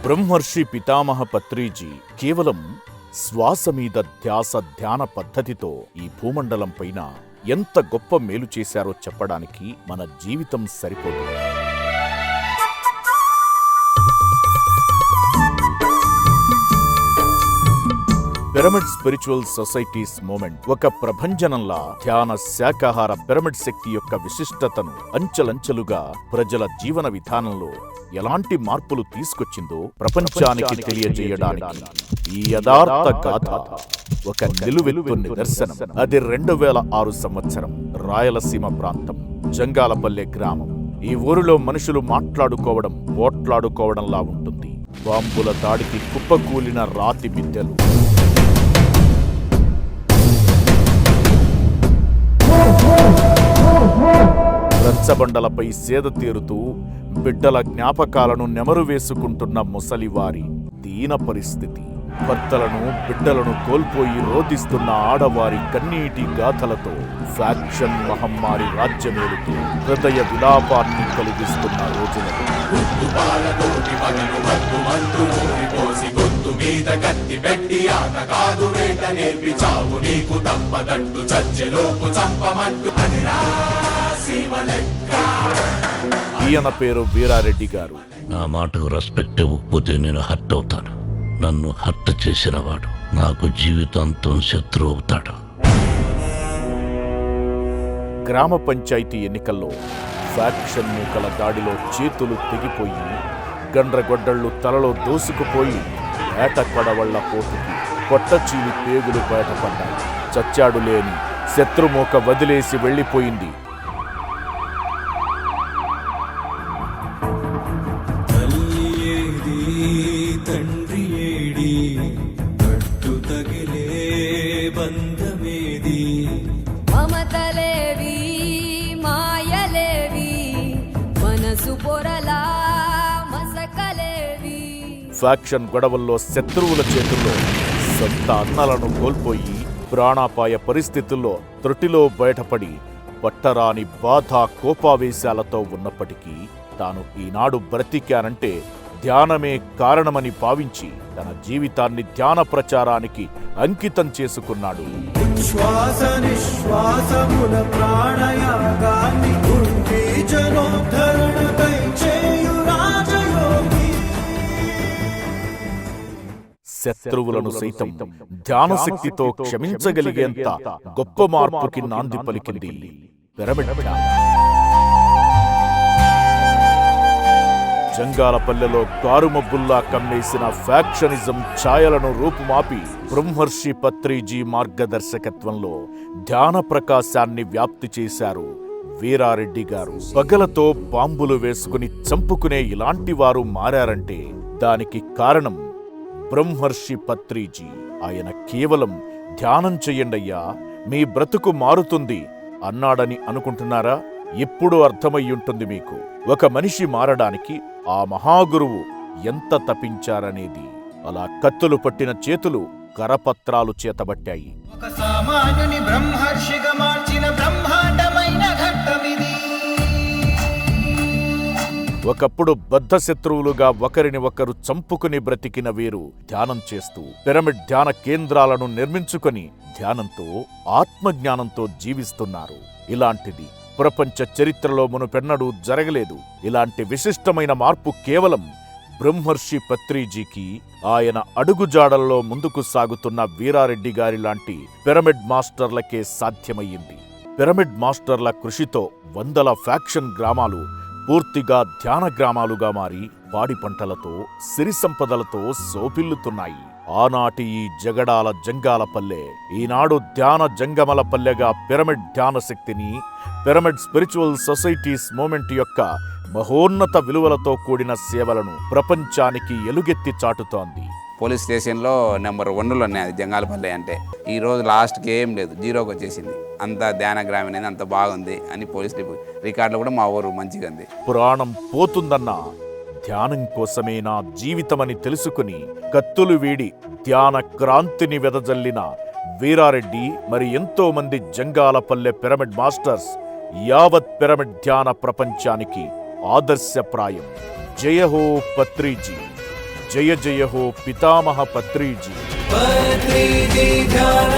బ్రహ్మర్షి పితామహ పత్రిజీ కేవలం శ్వాస మీద ధ్యాస ధ్యాన పద్ధతితో ఈ భూమండలం పైన ఎంత గొప్ప మేలు చేశారో చెప్పడానికి మన జీవితం సరిపోదు. పిరమిడ్ స్పిరిచువల్ సొసైటీస్ మూమెంట్ ఒక ప్రభంజనంలా ధ్యాన శాకాహార పిరమిడ్ శక్తి యొక్క విశిష్టతను అంచెలంచెలుగా ప్రజల జీవన విధానంలో ఎలాంటి మార్పులు తీసుకొచ్చిందో ప్రపంచానికి తెలియజేయడానికి ఈ యథార్థ గాథ ఒక నిలువెత్తు నిదర్శనం. అది 2006 సంవత్సరం రాయలసీమ ప్రాంతం జంగాలపల్లె గ్రామం. ఈ ఊరిలో మనుషులు మాట్లాడుకోవడం పోట్లాడుకోవడంలా ఉంటుంది. బాంబుల దాడికి కుప్పకూలిన రాతి బిడ్డలు, రచ్చబండలపై సేద తీరుతూ బిడ్డల జ్ఞాపకాలను నెమరు వేసుకుంటున్న ముసలివారి దీన పరిస్థితి, భర్తలను బిడ్డలను కోల్పోయి రోధిస్తున్న ఆడవారి కన్నీటి గాథలతో ఫ్యాక్షన్ మహమ్మారి రాజ్యమేలుతూ హృదయ విలాపాన్ని కలిగిస్తున్న రోజులలో ఈయన పేరు వీరారెడ్డి గారు. నా మాటకు రెస్పెక్ట్ ఇవ్వకపోతే నేను హర్ట్ అవుతాను. నన్ను హర్ట్ చేసిన వాడు నాకు జీవితాంతం శత్రువు అవుతాడు. గ్రామ పంచాయతీ ఎన్నికల్లో ఫ్యాక్షన్ మూకల దాడిలో చేతులు తెగిపోయి గండ్రగొడ్డళ్లు తలలో దోసుకుపోయి ఏట కొడవళ్ల పోటుకి పొట్టచీలి పేగులు బయటపడ్డాయి. చచ్చాడు లేని శత్రుమూక వదిలేసి వెళ్లిపోయింది. ఫ్యాక్షన్ గొడవల్లో శత్రువుల చేతుల్లో సొంత అన్నలను కోల్పోయి ప్రాణాపాయ పరిస్థితుల్లో త్రుటిలో బయటపడి పట్టరాని బాధ కోపావేశాలతో ఉన్నప్పటికీ తాను ఈనాడు బ్రతికానంటే ధ్యానమే కారణమని భావించి తన జీవితాన్ని ధ్యాన ప్రచారానికి అంకితం చేసుకున్నాడు. శత్రువులను సైతం ధ్యానశక్తితో క్షమించగలిగేంత గొప్ప మార్పుకి నాంది పలికింది పిరమిడ్ ధ్యానం. జంగాలపల్లెలో కారుమబ్బుల్లా కమ్మేసిన ఫ్యాక్షనిజం ఛాయలను రూపుమాపి బ్రహ్మర్షి పత్రిజీ మార్గదర్శకత్వంలో ధ్యాన ప్రకాశాన్ని వ్యాప్తి చేశారు వీరారెడ్డి గారు. పగలతో బాంబులు వేసుకుని చంపుకునే ఇలాంటి వారు మారారంటే దానికి కారణం బ్రహ్మర్షి పత్రిజీ. ఆయన కేవలం ధ్యానం చెయ్యండయ్యా మీ బ్రతుకు మారుతుంది అన్నాడని అనుకుంటున్నారా? ఇప్పుడు అర్థమయ్యుంటుంది మీకు ఒక మనిషి మారడానికి ఆ మహాగురువు ఎంత తపించారనేది. అలా కత్తులు పట్టిన చేతులు కరపత్రాలు చేతబట్టాయి. ఒక సామాన్యుని బ్రహ్మర్షిగా మార్చిన బ్రహ్మాండమైన ఘట్టమిది. ఒకప్పుడు బద్ధ శత్రువులుగా ఒకరిని ఒకరు చంపుకుని బ్రతికిన వీరు ధ్యానం చేస్తూ పిరమిడ్ ధ్యాన కేంద్రాలను నిర్మించుకొని ధ్యానంతో ఆత్మజ్ఞానంతో జీవిస్తున్నారు. ఇలాంటిది ప్రపంచ చరిత్రలో మునుపెన్నడూ జరగలేదు. ఇలాంటి విశిష్టమైన మార్పు కేవలం బ్రహ్మర్షి పత్రిజీకి, ఆయన అడుగుజాడల్లో ముందుకు సాగుతున్న వీరారెడ్డి గారి లాంటి పిరమిడ్ మాస్టర్లకే సాధ్యమయ్యింది. పిరమిడ్ మాస్టర్ల కృషితో వందల ఫ్యాక్షన్ గ్రామాలు పూర్తిగా ధ్యాన గ్రామాలుగా మారి పాడి పంటలతో సిరి సంపదలతో సోపిల్లుతున్నాయి. ఆనాటి ఈ జగడాల జంగాలపల్లె ఈనాడు ధ్యాన జంగమల పల్లెగా పిరమిడ్ ధ్యాన శక్తిని, పిరమిడ్ స్పిరిచువల్ సొసైటీస్ మూమెంట్ యొక్క మహోన్నత విలువలతో కూడిన సేవలను ప్రపంచానికి ఎలుగెత్తి చాటుతోంది. పోలీస్ స్టేషన్లో నెంబర్ 1లో ఉన్నాయి. అది జంగాలపల్లె అంటే ఈరోజు లాస్ట్కి ఏం లేదు, 0కి వచ్చేసింది. అంత ధ్యాన గ్రామీణ అంత బాగుంది అని పోలీస్ రికార్డులు కూడా మా ఊరు మంచిగా ఉంది. పురాణం పోతుందన్నా ధ్యానం కోసమే నా జీవితమని తెలుసుకుని కత్తులు వీడి ధ్యాన క్రాంతిని వెదజల్లిన వీరారెడ్డి మరి ఎంతో మంది జంగాలపల్లె పిరమిడ్ మాస్టర్స్ యావత్ పిరమిడ్ ధ్యాన ప్రపంచానికి ఆదర్శప్రాయం. జయ హో పత్రిజీ, జయ జయ హో పితామహ పత్రిజీ. పత్రిజీ ధ్యాన